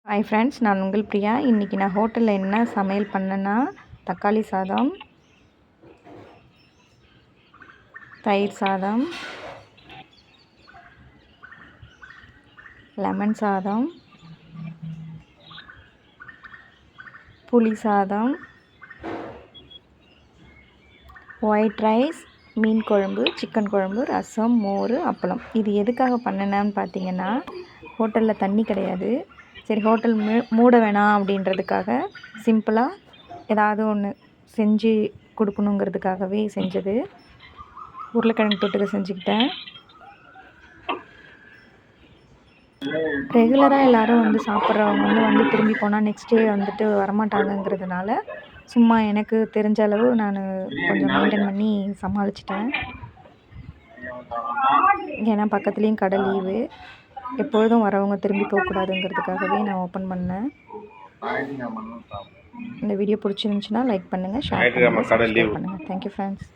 Hi friends, நான் உங்கள் பிரியா. இன்றைக்கி நான் ஹோட்டலில் என்ன சமையல் பண்ணேன்னா, தக்காளி சாதம், தயிர் சாதம், லெமன் சாதம், புளி சாதம், ஒயிட் ரைஸ், மீன் குழம்பு, சிக்கன் குழம்பு, ரசம், மோர், அப்பளம். இது எதுக்காக பண்ணினேன்னு பார்த்தீங்கன்னா, ஹோட்டலில் தண்ணி கிடையாது. சரி, ஹோட்டல் மூட வேணாம் அப்படின்றதுக்காக சிம்பிளாக ஏதாவது ஒன்று செஞ்சு கொடுக்கணுங்கிறதுக்காகவே செஞ்சது. உருளைக்கிழங்கு தொட்டுக்க செஞ்சுக்கிட்டேன். ரெகுலராக எல்லோரும் வந்து சாப்பிட்றவங்க வந்து திரும்பி போனால் நெக்ஸ்ட் டே வந்துட்டு வரமாட்டாங்கங்கிறதுனால சும்மா எனக்கு தெரிஞ்ச அளவு நான் கொஞ்சம் மெயின்டைன் பண்ணி சமாளிச்சிட்டேன். ஏன்னா பக்கத்துலேயும் கடை லீவு, எப்பொழுதும் வரவங்க திரும்பி போகக்கூடாதுங்கிறதுக்காகவே நான் ஓப்பன் பண்ணேன். இந்த வீடியோ பிடிச்சிருந்துச்சுன்னா லைக் பண்ணுங்கள், ஷேர் பண்ணுங்கள், சப்ஸ்கிரைப் பண்ணுங்கள். Thank you friends.